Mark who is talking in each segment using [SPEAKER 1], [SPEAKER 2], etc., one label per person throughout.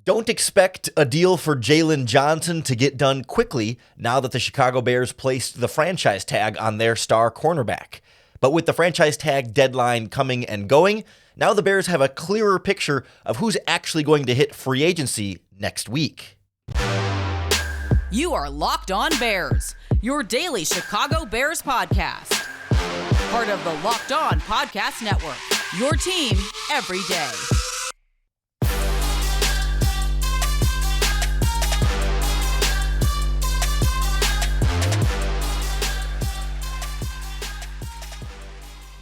[SPEAKER 1] Don't expect a deal for Jaylen Johnson to get done quickly now that the Chicago Bears placed the franchise tag on their star cornerback. But with the franchise tag deadline coming and going, now the Bears have a clearer picture of who's actually going to hit free agency next week.
[SPEAKER 2] You are Locked On Bears, your daily Chicago Bears podcast. Part of the Locked On Podcast Network, your team every day.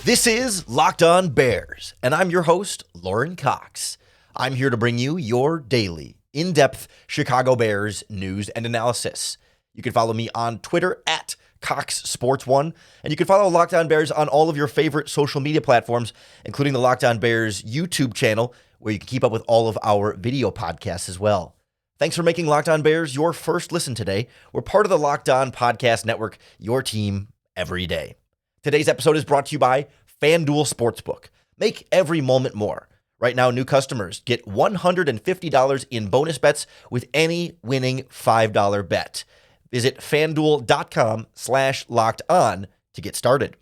[SPEAKER 1] This is Locked On Bears, and I'm your host, Lauren Cox. I'm here to bring you your daily, in-depth Chicago Bears news and analysis. You can follow me on Twitter at CoxSports1, and you can follow Locked On Bears on all of your favorite social media platforms, including the Locked On Bears YouTube channel, where you can keep up with all of our video podcasts as well. Thanks for making Locked On Bears your first listen today. We're part of the Locked On Podcast Network, your team every day. Today's episode is brought to you by FanDuel Sportsbook. Make every moment more. Right now, new customers get $150 in bonus bets with any winning $5 bet. Visit FanDuel.com/lockedon to get started.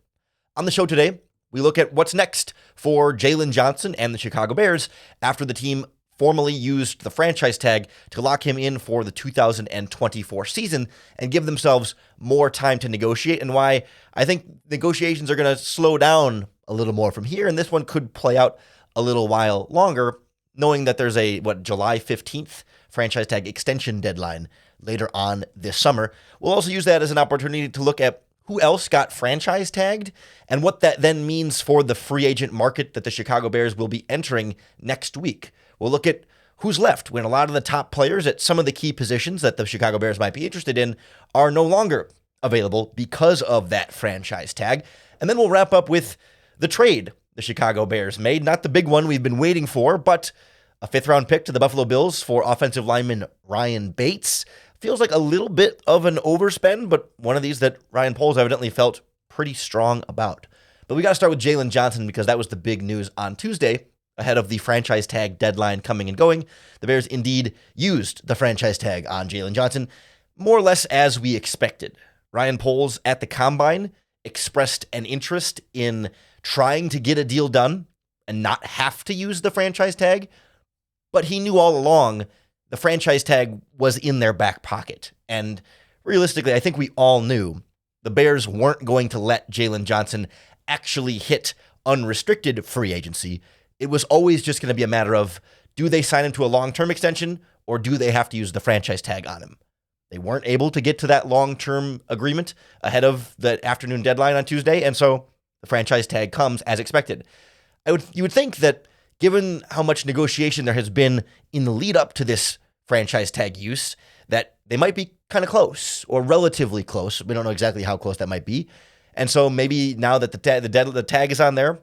[SPEAKER 1] On the show today, we look at what's next for Jaylen Johnson and the Chicago Bears after the team formally used the franchise tag to lock him in for the 2024 season and give themselves more time to negotiate, and why I think negotiations are going to slow down a little more from here, and this one could play out a little while longer, knowing that there's a, July 15th franchise tag extension deadline later on this summer. We'll also use that as an opportunity to look at who else got franchise tagged and what that then means for the free agent market that the Chicago Bears will be entering next week. We'll look at who's left when a lot of the top players at some of the key positions that the Chicago Bears might be interested in are no longer available because of that franchise tag. And then we'll wrap up with the trade the Chicago Bears made. Not the big one we've been waiting for, but a 5th-round pick to the Buffalo Bills for offensive lineman Ryan Bates. Feels like a little bit of an overspend, but one of these that Ryan Poles evidently felt pretty strong about. But we got to start with Jaylon Johnson because that was the big news on Tuesday. Ahead of the franchise tag deadline coming and going, the Bears indeed used the franchise tag on Jaylon Johnson, more or less as we expected. Ryan Poles at the Combine expressed an interest in trying to get a deal done and not have to use the franchise tag, but he knew all along the franchise tag was in their back pocket. And realistically, I think we all knew the Bears weren't going to let Jaylon Johnson actually hit unrestricted free agency. It was always just going to be a matter of, do they sign him to a long-term extension or do they have to use the franchise tag on him? They weren't able to get to that long-term agreement ahead of the afternoon deadline on Tuesday, and so the franchise tag comes as expected. You would think that given how much negotiation there has been in the lead up to this franchise tag use, that they might be kind of close or relatively close. We don't know exactly how close that might be. And so maybe now that the tag is on there,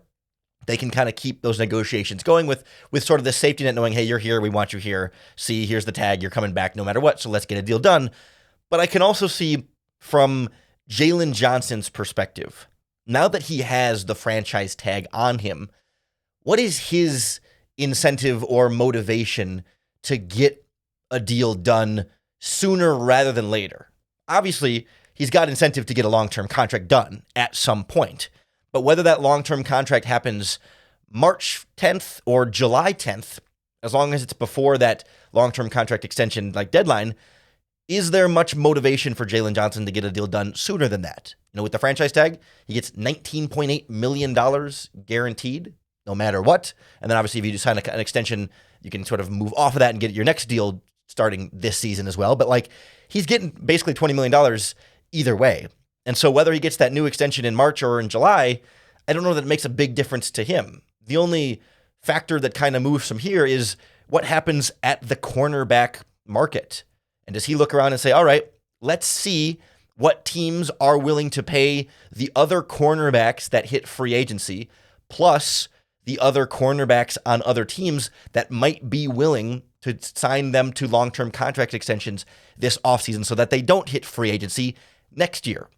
[SPEAKER 1] they can kind of keep those negotiations going with sort of the safety net, knowing, hey, you're here, we want you here. See, here's the tag, you're coming back no matter what, so let's get a deal done. But I can also see from Jaylen Johnson's perspective, now that he has the franchise tag on him, what is his incentive or motivation to get a deal done sooner rather than later? Obviously, he's got incentive to get a long-term contract done at some point. But whether that long-term contract happens March 10th or July 10th, as long as it's before that long-term contract extension deadline, is there much motivation for Jaylen Johnson to get a deal done sooner than that? With the franchise tag, he gets $19.8 million guaranteed no matter what. And then obviously if you sign an extension, you can sort of move off of that and get your next deal starting this season as well. But he's getting basically $20 million either way. And so whether he gets that new extension in March or in July, I don't know that it makes a big difference to him. The only factor that kind of moves from here is what happens at the cornerback market. And does he look around and say, all right, let's see what teams are willing to pay the other cornerbacks that hit free agency, plus the other cornerbacks on other teams that might be willing to sign them to long-term contract extensions this offseason so that they don't hit free agency next year.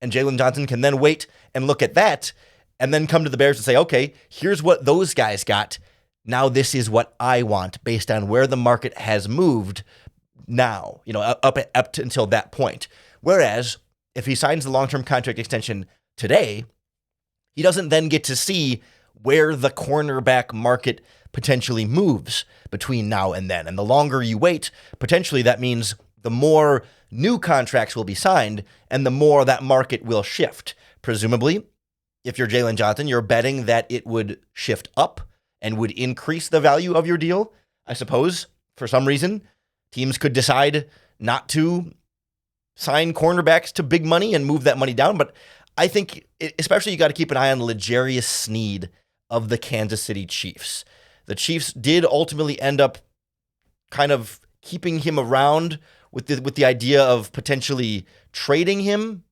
[SPEAKER 1] And Jaylen Johnson can then wait and look at that and then come to the Bears and say, okay, here's what those guys got. now this is what I want based on where the market has moved now, up to until that point. Whereas if he signs the long-term contract extension today, he doesn't then get to see where the cornerback market potentially moves between now and then. And the longer you wait, potentially that means the more new contracts will be signed and the more that market will shift. Presumably, if you're Jaylen Johnson, you're betting that it would shift up and would increase the value of your deal. I suppose for some reason, teams could decide not to sign cornerbacks to big money and move that money down. But I think especially you got to keep an eye on L'Jarius Sneed of the Kansas City Chiefs. The Chiefs did ultimately end up kind of keeping him around with the idea of potentially trading him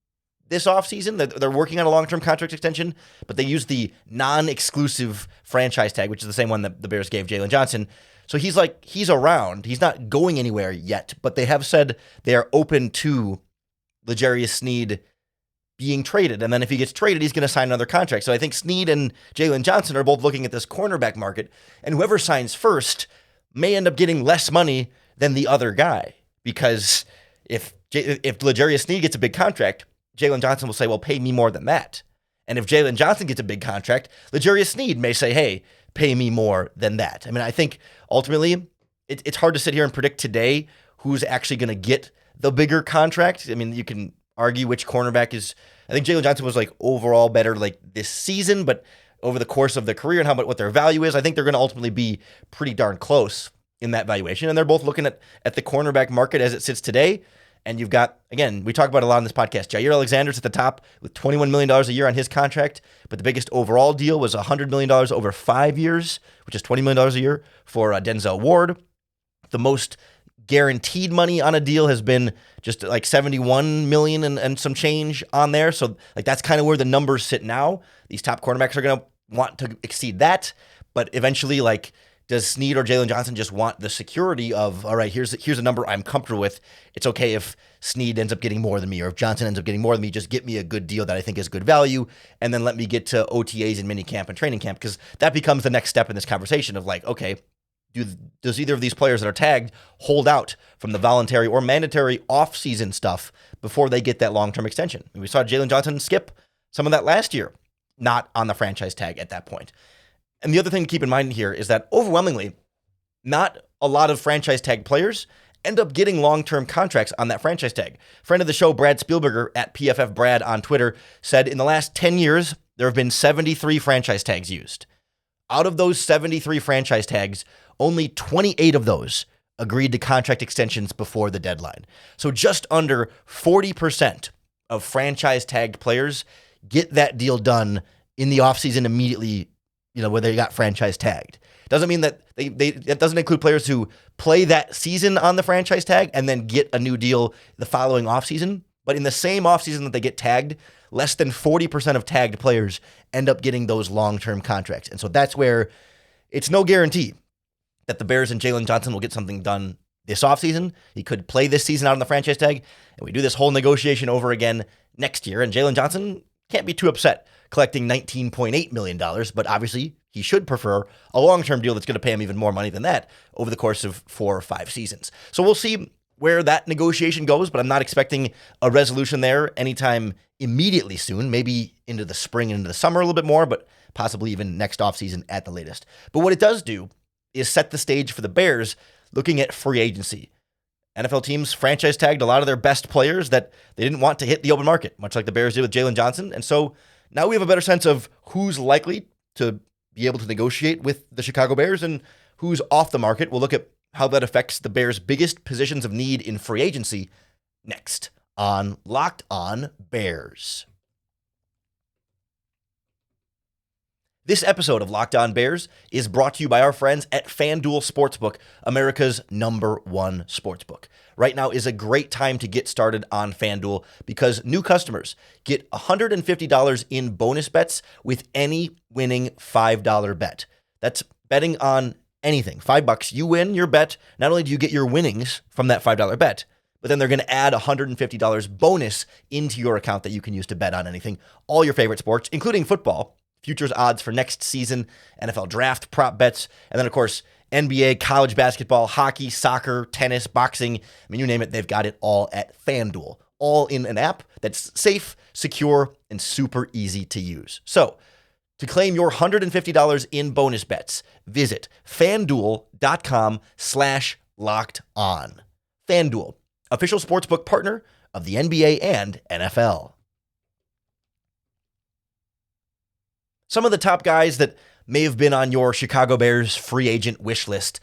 [SPEAKER 1] this offseason. They're working on a long-term contract extension, but they used the non-exclusive franchise tag, which is the same one that the Bears gave Jaylon Johnson. So he's around. He's not going anywhere yet, but they have said they are open to L'Jarius Sneed being traded. And then if he gets traded, he's going to sign another contract. So I think Sneed and Jaylon Johnson are both looking at this cornerback market, and whoever signs first may end up getting less money than the other guy. Because if L'Jarius Sneed gets a big contract, Jaylon Johnson will say, well, pay me more than that. And if Jaylon Johnson gets a big contract, L'Jarius Sneed may say, hey, pay me more than that. I mean, I think ultimately it's hard to sit here and predict today who's actually going to get the bigger contract. I mean, you can argue which cornerback is. I think Jaylon Johnson was like overall better like this season, but over the course of their career and what their value is, I think they're going to ultimately be pretty darn close in that valuation. And they're both looking at the cornerback market as it sits today. And you've got, again, we talk about it a lot on this podcast, Jair Alexander's at the top with $21 million a year on his contract, but the biggest overall deal was $100 million over 5 years, which is $20 million a year for Denzel Ward. The most guaranteed money on a deal has been just like $71 million and some change on there. So like that's kind of where the numbers sit now. These top cornerbacks are going to want to exceed that, but eventually, like, does Sneed or Jaylon Johnson just want the security of, all right, here's a number I'm comfortable with. It's okay if Sneed ends up getting more than me, or if Johnson ends up getting more than me, just get me a good deal that I think is good value, and then let me get to OTAs and minicamp and training camp, because that becomes the next step in this conversation of like, okay, does either of these players that are tagged hold out from the voluntary or mandatory off-season stuff before they get that long-term extension? And we saw Jaylon Johnson skip some of that last year, not on the franchise tag at that point. And the other thing to keep in mind here is that overwhelmingly, not a lot of franchise tag players end up getting long-term contracts on that franchise tag. Friend of the show, Brad Spielberger at PFF Brad on Twitter, said in the last 10 years, there have been 73 franchise tags used. Out of those 73 franchise tags, only 28 of those agreed to contract extensions before the deadline. So just under 40% of franchise tagged players get that deal done in the offseason immediately, where they got franchise tagged. Doesn't mean that that doesn't include players who play that season on the franchise tag and then get a new deal the following offseason. But in the same offseason that they get tagged, less than 40% of tagged players end up getting those long-term contracts. And so that's where it's no guarantee that the Bears and Jaylon Johnson will get something done this offseason. He could play this season out on the franchise tag, and we do this whole negotiation over again next year. And Jaylon Johnson can't be too upset collecting $19.8 million, but obviously he should prefer a long-term deal that's going to pay him even more money than that over the course of 4 or 5 seasons. So we'll see where that negotiation goes, but I'm not expecting a resolution there anytime immediately soon, maybe into the spring and into the summer a little bit more, but possibly even next offseason at the latest. But what it does do is set the stage for the Bears looking at free agency. NFL teams franchise tagged a lot of their best players that they didn't want to hit the open market, much like the Bears did with Jaylon Johnson. And so now we have a better sense of who's likely to be able to negotiate with the Chicago Bears and who's off the market. We'll look at how that affects the Bears' biggest positions of need in free agency next on Locked On Bears. This episode of Locked On Bears is brought to you by our friends at FanDuel Sportsbook, America's #1 sportsbook. Right now is a great time to get started on FanDuel because new customers get $150 in bonus bets with any winning $5 bet. That's betting on anything. $5, you win your bet. Not only do you get your winnings from that $5 bet, but then they're going to add $150 bonus into your account that you can use to bet on anything, all your favorite sports, including football. futures odds for next season, NFL draft prop bets, and then, of course, NBA, college basketball, hockey, soccer, tennis, boxing. I mean, you name it, they've got it all at FanDuel, all in an app that's safe, secure, and super easy to use. So, to claim your $150 in bonus bets, visit FanDuel.com/LockedOn. FanDuel, official sportsbook partner of the NBA and NFL. Some of the top guys that may have been on your Chicago Bears free agent wish list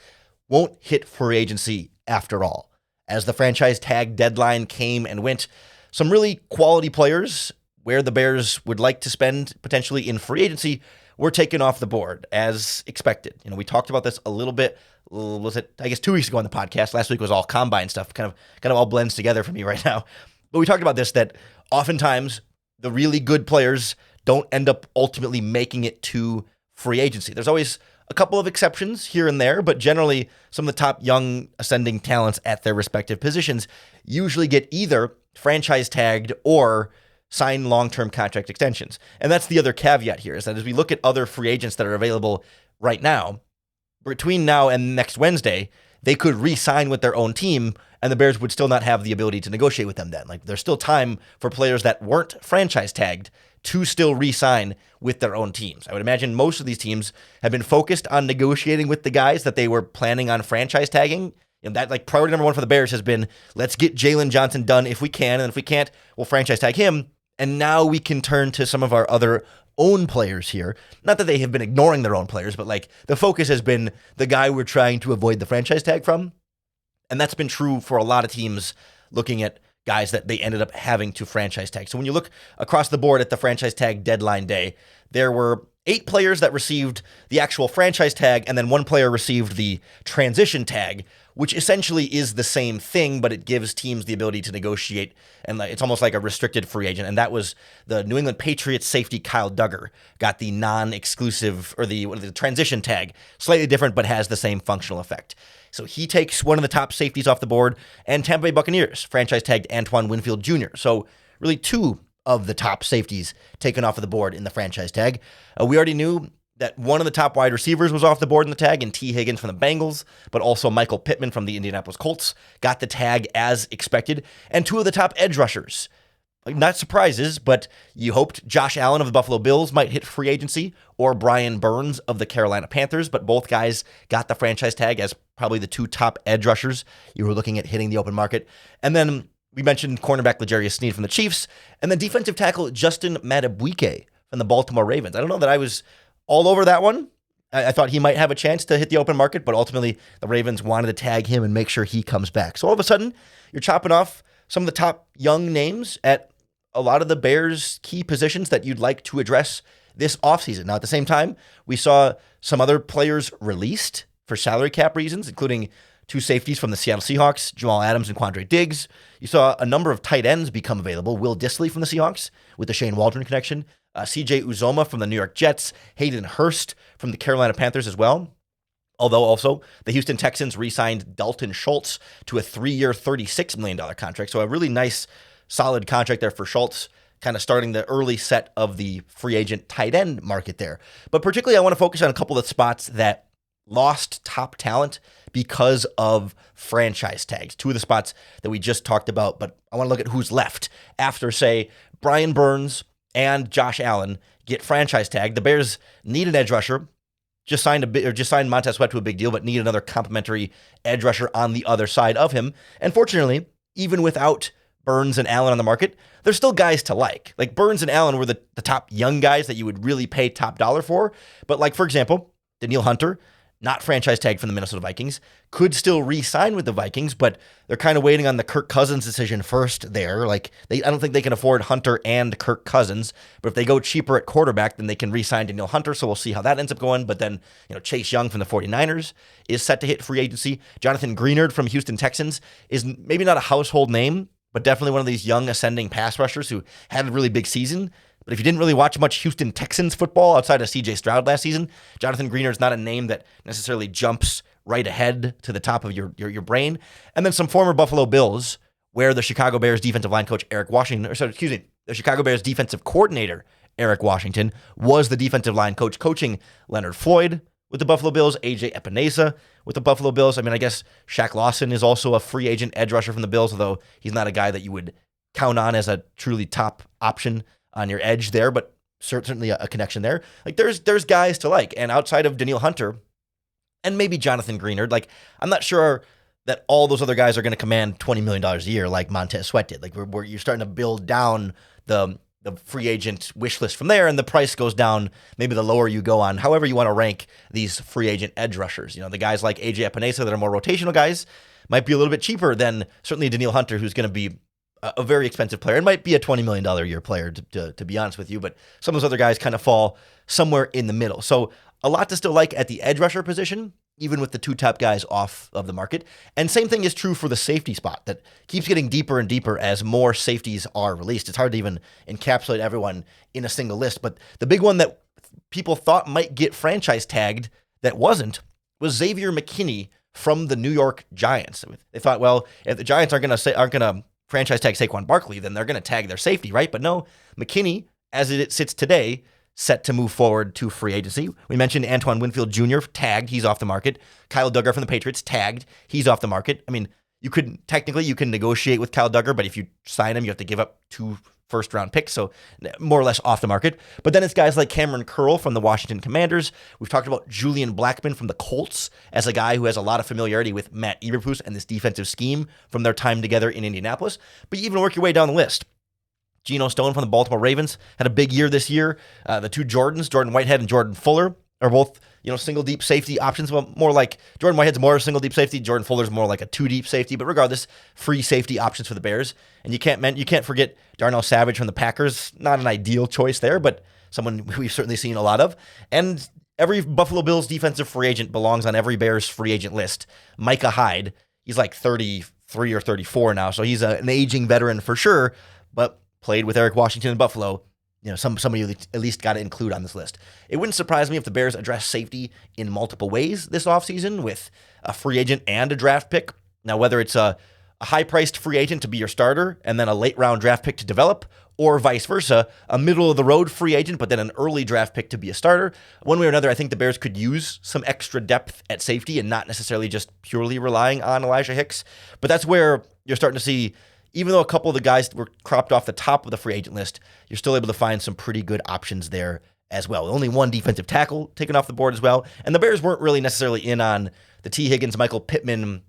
[SPEAKER 1] won't hit free agency after all. As the franchise tag deadline came and went, some really quality players where the Bears would like to spend potentially in free agency were taken off the board as expected. We talked about this a little bit, was it, I guess 2 weeks ago on the podcast. Last week was all combine stuff, kind of all blends together for me right now. But we talked about this, that oftentimes the really good players don't end up ultimately making it to free agency. There's always a couple of exceptions here and there, but generally some of the top young ascending talents at their respective positions usually get either franchise tagged or sign long-term contract extensions. And that's the other caveat here, is that as we look at other free agents that are available right now, between now and next Wednesday, they could re-sign with their own team, and the Bears would still not have the ability to negotiate with them then. Like, there's still time for players that weren't franchise tagged to still re-sign with their own teams. I would imagine most of these teams have been focused on negotiating with the guys that they were planning on franchise tagging. And that, like, priority number one for the Bears has been, let's get Jaylen Johnson done if we can, and if we can't, we'll franchise tag him. And now we can turn to some of our other own players here. Not that they have been ignoring their own players, but like the focus has been the guy we're trying to avoid the franchise tag from. And that's been true for a lot of teams looking at guys that they ended up having to franchise tag. So when you look across the board at the franchise tag deadline day, there were 8 players that received the actual franchise tag, and then 1 player received the transition tag, which essentially is the same thing, but it gives teams the ability to negotiate, and it's almost like a restricted free agent. And that was the New England Patriots safety Kyle Duggar got the non-exclusive, or the transition tag, slightly different, but has the same functional effect. So he takes one of the top safeties off the board, and Tampa Bay Buccaneers franchise tagged Antoine Winfield Jr. So really 2 of the top safeties taken off of the board in the franchise tag. We already knew that one of the top wide receivers was off the board in the tag, and T. Higgins from the Bengals, but also Michael Pittman from the Indianapolis Colts got the tag as expected, and 2 of the top edge rushers. Not surprises, but you hoped Josh Allen of the Buffalo Bills might hit free agency, or Brian Burns of the Carolina Panthers, but both guys got the franchise tag as probably the 2 top edge rushers you were looking at hitting the open market. And then we mentioned cornerback L'Jarius Sneed from the Chiefs, and then defensive tackle Justin Madubuike from the Baltimore Ravens. I don't know that I was all over that one. I thought he might have a chance to hit the open market, but ultimately the Ravens wanted to tag him and make sure he comes back. So all of a sudden, you're chopping off some of the top young names at a lot of the Bears' key positions that you'd like to address this offseason. Now, at the same time, we saw some other players released for salary cap reasons, including 2 safeties from the Seattle Seahawks, Jamal Adams and Quandre Diggs. You saw a number of tight ends become available. Will Dissly from the Seahawks with the Shane Waldron connection. CJ Uzoma from the New York Jets. Hayden Hurst from the Carolina Panthers as well. Although also the Houston Texans re-signed Dalton Schultz to a 3-year, $36 million contract. So a really nice, solid contract there for Schultz, kind of starting the early set of the free agent tight end market there. But particularly I want to focus on a couple of spots that lost top talent because of franchise tags. 2 of the spots that we just talked about, but I want to look at who's left after, say, Brian Burns and Josh Allen get franchise tagged. The Bears need an edge rusher. Just signed Montez Sweat to a big deal, but need another complimentary edge rusher on the other side of him. And fortunately, even without Burns and Allen on the market, there's still guys to like. Like, Burns and Allen were the top young guys that you would really pay top dollar for. But like, for example, Danielle Hunter, not franchise tagged from the Minnesota Vikings, could still re-sign with the Vikings, but they're kind of waiting on the Kirk Cousins decision first there. Like, I don't think they can afford Hunter and Kirk Cousins, but if they go cheaper at quarterback, then they can re-sign Danielle Hunter, so we'll see how that ends up going. But then, Chase Young from the 49ers is set to hit free agency. Jonathan Greenard from Houston Texans is maybe not a household name, but definitely one of these young ascending pass rushers who had a really big season. But if you didn't really watch much Houston Texans football outside of C.J. Stroud last season, Jonathan Greenard's not a name that necessarily jumps right ahead to the top of your brain. And then some former Buffalo Bills, where the Chicago Bears defensive line coach the Chicago Bears defensive coordinator Eric Washington, was the defensive line coach coaching Leonard Floyd with the Buffalo Bills, AJ Epinesa with the Buffalo Bills. I mean, I guess Shaq Lawson is also a free agent edge rusher from the Bills, although he's not a guy that you would count on as a truly top option on your edge there, but certainly a connection there. Like there's guys to like, and outside of Danielle Hunter and maybe Jonathan Greenard, like I'm not sure that all those other guys are going to command $20 million a year like Montez Sweat did. Like you're starting to build down the free agent wish list from there, and the price goes down maybe the lower you go on however you want to rank these free agent edge rushers. You know, the guys like AJ Epinesa that are more rotational guys might be a little bit cheaper than certainly Danielle Hunter, who's going to be a very expensive player. It might be a $20 million a year player, to be honest with you, but some of those other guys kind of fall somewhere in the middle. So a lot to still like at the edge rusher position, even with the two top guys off of the market. And same thing is true for the safety spot that keeps getting deeper and deeper as more safeties are released. It's hard to even encapsulate everyone in a single list, but the big one that people thought might get franchise tagged that wasn't was Xavier McKinney from the New York Giants. They thought, well, if the Giants aren't going to franchise tag Saquon Barkley, then they're going to tag their safety, right? But no, McKinney, as it sits today, set to move forward to free agency. We mentioned Antoine Winfield Jr. tagged. He's off the market. Kyle Duggar from the Patriots tagged. He's off the market. I mean, you can negotiate with Kyle Duggar, but if you sign him, you have to give up 2 first-round picks, so more or less off the market. But then it's guys like Cameron Curl from the Washington Commanders. We've talked about Julian Blackmon from the Colts as a guy who has a lot of familiarity with Matt Eberflus and this defensive scheme from their time together in Indianapolis. But you even work your way down the list. Geno Stone from the Baltimore Ravens had a big year this year. The two Jordans, Jordan Whitehead and Jordan Fuller, are both single deep safety options. Well, more like Jordan Whitehead's more a single deep safety. Jordan Fuller's more like a 2 deep safety. But regardless, free safety options for the Bears. And you can't forget Darnell Savage from the Packers. Not an ideal choice there, but someone we've certainly seen a lot of. And every Buffalo Bills defensive free agent belongs on every Bears free agent list. Micah Hyde, he's like 33 or 34 now, so he's an aging veteran for sure, but played with Eric Washington in Buffalo. Somebody you at least got to include on this list. It wouldn't surprise me if the Bears address safety in multiple ways this offseason with a free agent and a draft pick. Now, whether it's a high-priced free agent to be your starter and then a late-round draft pick to develop, or vice versa, a middle-of-the-road free agent but then an early draft pick to be a starter. One way or another, I think the Bears could use some extra depth at safety and not necessarily just purely relying on Elijah Hicks. But that's where you're starting to see, even though a couple of the guys were cropped off the top of the free agent list, you're still able to find some pretty good options there as well. Only one defensive tackle taken off the board as well. And the Bears weren't really necessarily in on the T. Higgins, Michael Pittman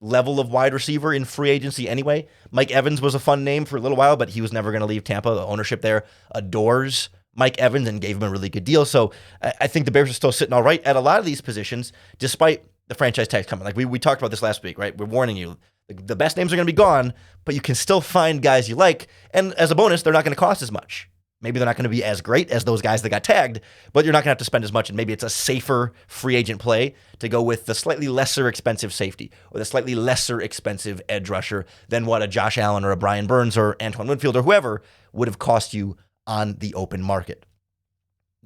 [SPEAKER 1] level of wide receiver in free agency anyway. Mike Evans was a fun name for a little while, but he was never going to leave Tampa. The ownership there adores Mike Evans and gave him a really good deal. So I think the Bears are still sitting all right at a lot of these positions, despite the franchise tags coming. Like we talked about this last week, right? We're warning you. The best names are going to be gone, but you can still find guys you like. And as a bonus, they're not going to cost as much. Maybe they're not going to be as great as those guys that got tagged, but you're not going to have to spend as much. And maybe it's a safer free agent play to go with the slightly lesser expensive safety or the slightly lesser expensive edge rusher than what a Josh Allen or a Brian Burns or Antoine Winfield or whoever would have cost you on the open market.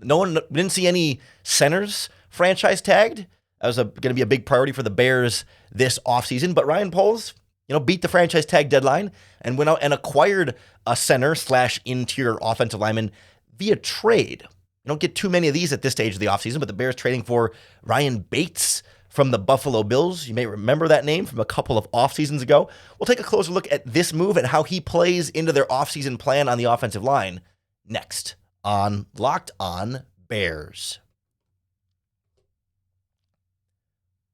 [SPEAKER 1] Didn't see any centers franchise tagged. That was going to be a big priority for the Bears this offseason. But Ryan Poles, beat the franchise tag deadline and went out and acquired a center/interior offensive lineman via trade. You don't get too many of these at this stage of the offseason, but the Bears trading for Ryan Bates from the Buffalo Bills. You may remember that name from a couple of off seasons ago. We'll take a closer look at this move and how he plays into their offseason plan on the offensive line next on Locked On Bears.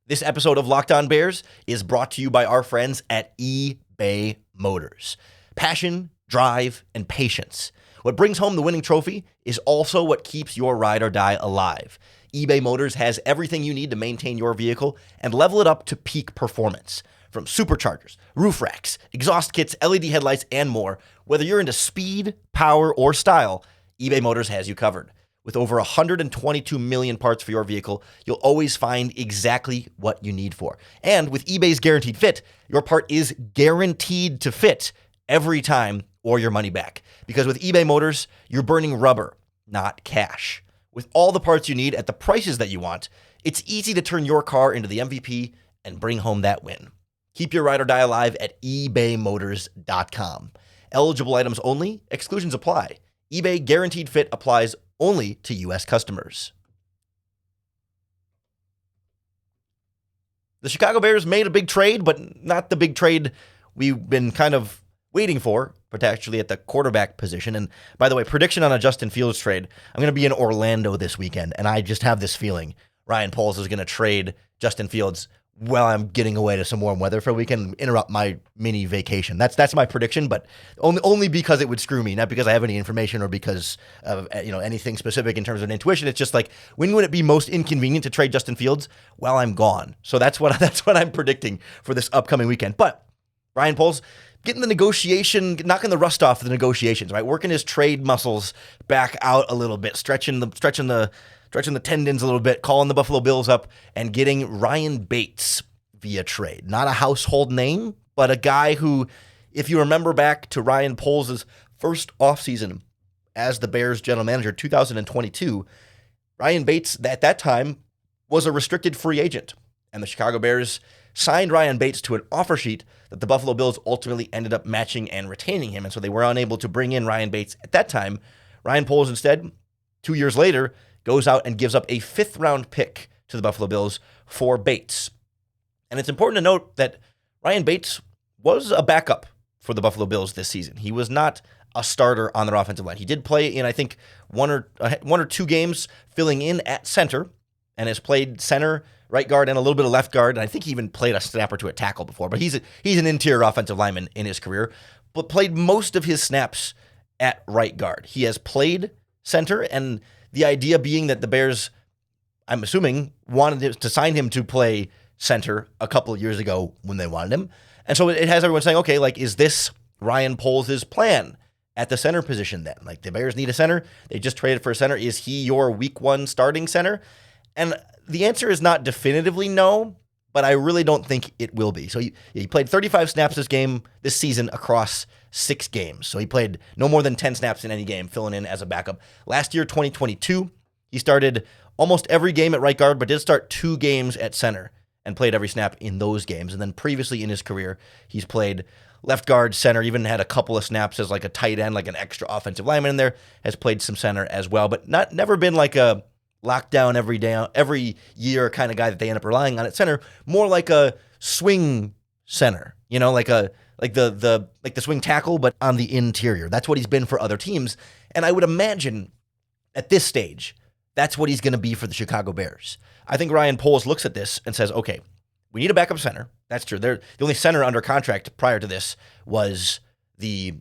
[SPEAKER 1] This episode of Locked On Bears is brought to you by our friends at eBay Motors. Passion, drive, and patience. What brings home the winning trophy is also what keeps your ride or die alive. eBay Motors has everything you need to maintain your vehicle and level it up to peak performance. From superchargers, roof racks, exhaust kits, LED headlights, and more, whether you're into speed, power, or style, eBay Motors has you covered. With over 122 million parts for your vehicle, you'll always find exactly what you need for. And with eBay's Guaranteed Fit, your part is guaranteed to fit every time or your money back. Because with eBay Motors, you're burning rubber, not cash. With all the parts you need at the prices that you want, it's easy to turn your car into the MVP and bring home that win. Keep your ride or die alive at ebaymotors.com. Eligible items only, exclusions apply. eBay Guaranteed Fit applies only to U.S. customers. The Chicago Bears made a big trade, but not the big trade we've been kind of waiting for, particularly at the quarterback position. And by the way, prediction on a Justin Fields trade, I'm going to be in Orlando this weekend, and I just have this feeling Ryan Poles is going to trade Justin Fields while I'm getting away to some warm weather for a weekend, interrupt my mini vacation. That's my prediction, but only because it would screw me, not because I have any information or because of anything specific in terms of an intuition. It's just like, when would it be most inconvenient to trade Justin Fields? While I'm gone. So that's what I'm predicting for this upcoming weekend. But Ryan Poles getting the negotiation, knocking the rust off the negotiations, right? Working his trade muscles back out a little bit, stretching the tendons a little bit, calling the Buffalo Bills up, and getting Ryan Bates via trade. Not a household name, but a guy who, if you remember back to Ryan Poles' first offseason as the Bears general manager, 2022, Ryan Bates at that time was a restricted free agent, and the Chicago Bears signed Ryan Bates to an offer sheet that the Buffalo Bills ultimately ended up matching and retaining him, and so they were unable to bring in Ryan Bates at that time. Ryan Poles instead, 2 years later, goes out and gives up a 5th-round pick to the Buffalo Bills for Bates. And it's important to note that Ryan Bates was a backup for the Buffalo Bills this season. He was not a starter on their offensive line. He did play in, I think, one or two games filling in at center, and has played center, right guard, and a little bit of left guard. And I think he even played a snap or two at tackle before. But he's an interior offensive lineman in his career, but played most of his snaps at right guard. He has played center, and the idea being that the Bears, I'm assuming, wanted to sign him to play center a couple of years ago when they wanted him. And so it has everyone saying, okay, like, is this Ryan Poles' plan at the center position then? Like, the Bears need a center. They just traded for a center. Is he your week 1 starting center? And the answer is not definitively no, but I really don't think it will be. So he played 35 snaps this season across 6 games. So he played no more than 10 snaps in any game, filling in as a backup. Last year, 2022, he started almost every game at right guard, but did start 2 games at center and played every snap in those games. And then previously in his career, he's played left guard, center, even had a couple of snaps as like a tight end, like an extra offensive lineman in there, has played some center as well, but never been like a lockdown every year kind of guy that they end up relying on at center. More like a swing center, like the swing tackle, but on the interior. That's what he's been for other teams. And I would imagine at this stage, that's what he's going to be for the Chicago Bears. I think Ryan Poles looks at this and says, okay, we need a backup center. That's true. The only center under contract prior to this was the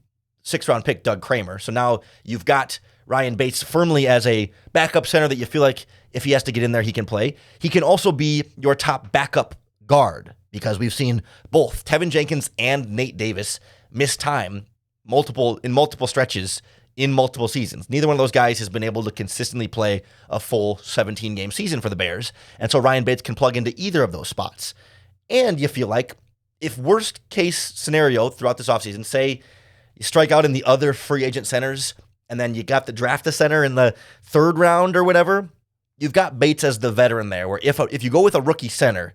[SPEAKER 1] 6th-round pick, Doug Kramer. So now you've got Ryan Bates firmly as a backup center that you feel like if he has to get in there, he can play. He can also be your top backup guard, because we've seen both Tevin Jenkins and Nate Davis miss time in multiple stretches in multiple seasons. Neither one of those guys has been able to consistently play a full 17-game season for the Bears, and so Ryan Bates can plug into either of those spots. And you feel like, if worst case scenario throughout this offseason, say you strike out in the other free agent centers, and then you got the draft a center in the 3rd round or whatever, you've got Bates as the veteran there, where if you go with a rookie center,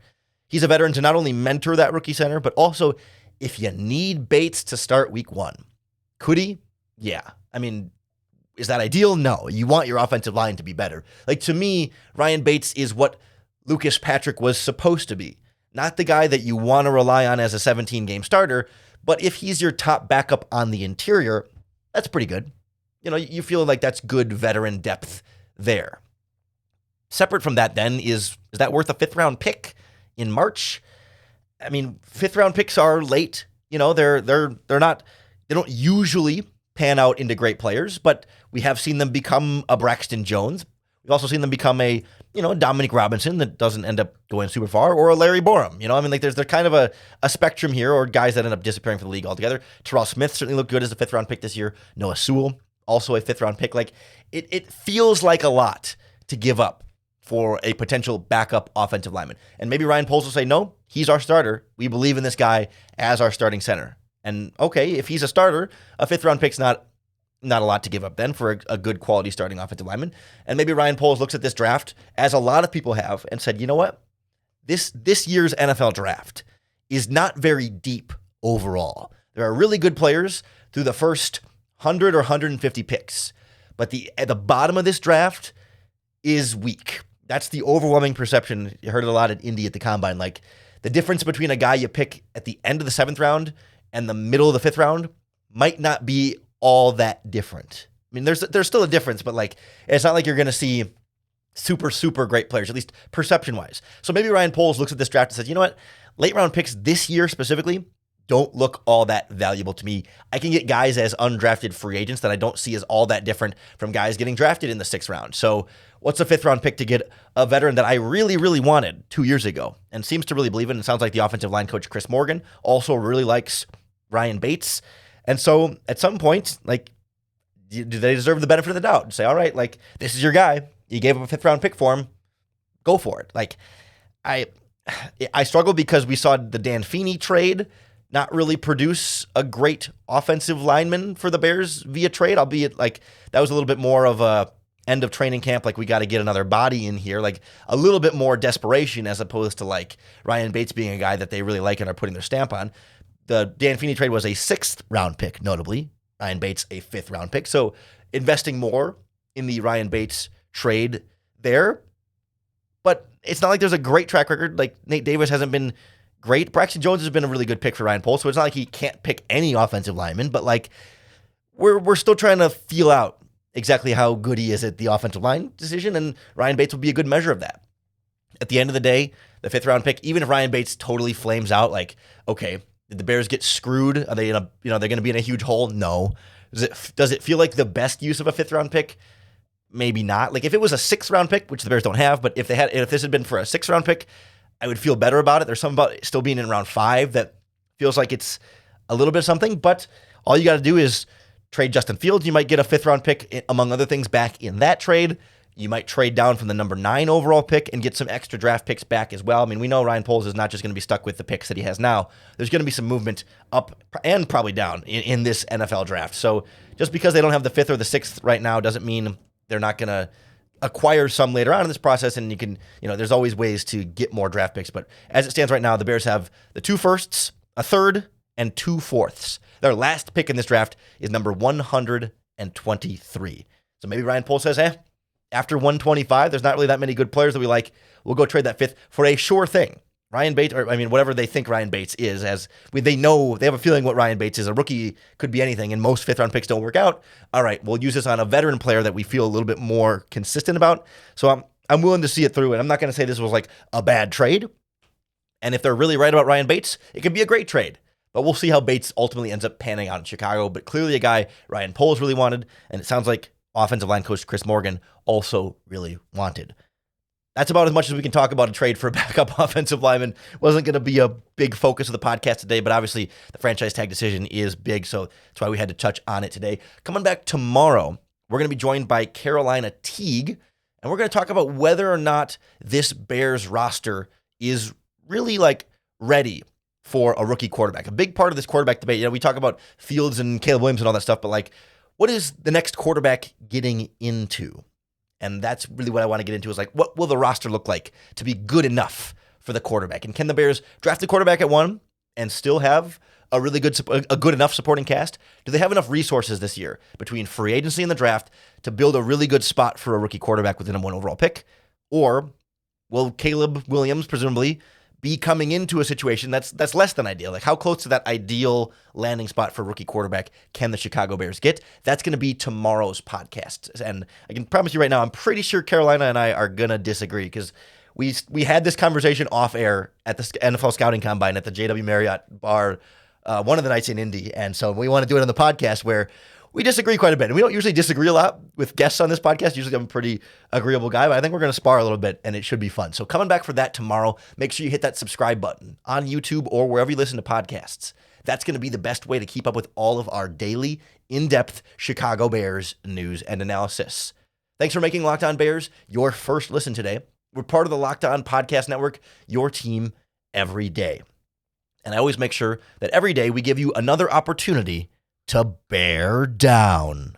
[SPEAKER 1] he's a veteran to not only mentor that rookie center, but also if you need Bates to start week 1. Could he? Yeah. I mean, is that ideal? No. You want your offensive line to be better. Like, to me, Ryan Bates is what Lucas Patrick was supposed to be. Not the guy that you want to rely on as a 17-game starter, but if he's your top backup on the interior, that's pretty good. You feel like that's good veteran depth there. Separate from that then, is that worth a 5th-round pick in March? I mean, 5th-round picks are late. They don't usually pan out into great players, but we have seen them become a Braxton Jones. We've also seen them become a Dominic Robinson that doesn't end up going super far, or a Larry Borum. There's kind of a spectrum here, or guys that end up disappearing from the league altogether. Terrell Smith certainly looked good as a 5th-round pick this year. Noah Sewell, also a 5th-round pick. Like, it feels like a lot to give up for a potential backup offensive lineman. And maybe Ryan Poles will say, no, he's our starter. We believe in this guy as our starting center. And okay, if he's a starter, a 5th-round pick's not a lot to give up then for a good quality starting offensive lineman. And maybe Ryan Poles looks at this draft, as a lot of people have, and said, you know what? This year's NFL draft is not very deep overall. There are really good players through the first 100 or 150 picks. But at the bottom of this draft is weak. That's the overwhelming perception. You heard it a lot at Indy at the Combine. Like, the difference between a guy you pick at the end of the 7th round and the middle of the 5th round might not be all that different. I mean, there's still a difference, but like, it's not like you're going to see super, super great players, at least perception-wise. So maybe Ryan Poles looks at this draft and says, you know what? Late round picks this year specifically don't look all that valuable to me. I can get guys as undrafted free agents that I don't see as all that different from guys getting drafted in the 6th round. So what's a 5th round pick to get a veteran that I really, really wanted 2 years ago and seems to really believe in? It sounds like the offensive line coach, Chris Morgan, also really likes Ryan Bates. And so at some point, like, do they deserve the benefit of the doubt? Say, all right, like, this is your guy. You gave up a 5th round pick for him. Go for it. Like, I struggle because we saw the Dan Feeney trade not really produce a great offensive lineman for the Bears via trade, albeit like that was a little bit more of a end of training camp, like we got to get another body in here, like a little bit more desperation as opposed to like Ryan Bates being a guy that they really like and are putting their stamp on. The Dan Feeney trade was a 6th round pick, notably. Ryan Bates, a 5th round pick. So investing more in the Ryan Bates trade there. But it's not like there's a great track record. Like, Nate Davis hasn't been great. Braxton Jones has been a really good pick for Ryan Poles, so it's not like he can't pick any offensive lineman, but like we're still trying to feel out exactly how good he is at the offensive line decision, and Ryan Bates will be a good measure of that. At the end of the day, the 5th round pick, even if Ryan Bates totally flames out, like, okay, did the Bears get screwed? Are they they're going to be in a huge hole? No. Does it feel like the best use of a 5th round pick? Maybe not. Like, if it was a 6th round pick, which the Bears don't have, but if this had been for a 6th round pick, I would feel better about it. There's something about still being in round 5 that feels like it's a little bit of something, but all you got to do is trade Justin Fields. You might get a 5th round pick, among other things, back in that trade. You might trade down from the number 9 overall pick and get some extra draft picks back as well. I mean, we know Ryan Poles is not just going to be stuck with the picks that he has now. There's going to be some movement up and probably down in this NFL draft. So just because they don't have the 5th or the 6th right now doesn't mean they're not going to acquire some later on in this process, and you can, there's always ways to get more draft picks. But as it stands right now, the Bears have the 2 firsts, a 3rd, and 2 fourths. Their last pick in this draft is number 123. So maybe Ryan Poles says, after 125, there's not really that many good players that we like. We'll go trade that 5th for a sure thing. Ryan Bates, or whatever they think Ryan Bates is, they have a feeling what Ryan Bates is. A rookie could be anything, and most 5th round picks don't work out. All right, we'll use this on a veteran player that we feel a little bit more consistent about. So I'm willing to see it through, and I'm not going to say this was like a bad trade. And if they're really right about Ryan Bates, it could be a great trade. But we'll see how Bates ultimately ends up panning out in Chicago. But clearly a guy Ryan Poles really wanted, and it sounds like offensive line coach Chris Morgan also really wanted. That's about as much as we can talk about a trade for a backup offensive lineman. Wasn't going to be a big focus of the podcast today, but obviously the franchise tag decision is big, so that's why we had to touch on it today. Coming back tomorrow, we're going to be joined by Carolina Teague, and we're going to talk about whether or not this Bears roster is really like ready for a rookie quarterback. A big part of this quarterback debate, we talk about Fields and Caleb Williams and all that stuff, but like, what is the next quarterback getting into? And that's really what I want to get into is like, what will the roster look like to be good enough for the quarterback? And can the Bears draft the quarterback at 1 and still have a really good enough supporting cast? Do they have enough resources this year between free agency and the draft to build a really good spot for a rookie quarterback with the number 1 overall pick? Or will Caleb Williams presumably be coming into a situation that's less than ideal? Like, how close to that ideal landing spot for rookie quarterback can the Chicago Bears get? That's going to be tomorrow's podcast. And I can promise you right now, I'm pretty sure Carolina and I are going to disagree because we had this conversation off air at the NFL Scouting Combine at the JW Marriott bar one of the nights in Indy. And so we want to do it on the podcast where we disagree quite a bit. And we don't usually disagree a lot with guests on this podcast. Usually I'm a pretty agreeable guy, but I think we're going to spar a little bit, and it should be fun. So coming back for that tomorrow, make sure you hit that subscribe button on YouTube or wherever you listen to podcasts. That's going to be the best way to keep up with all of our daily, in-depth Chicago Bears news and analysis. Thanks for making Locked On Bears your first listen today. We're part of the Locked On Podcast Network, your team every day. And I always make sure that every day we give you another opportunity to bear down.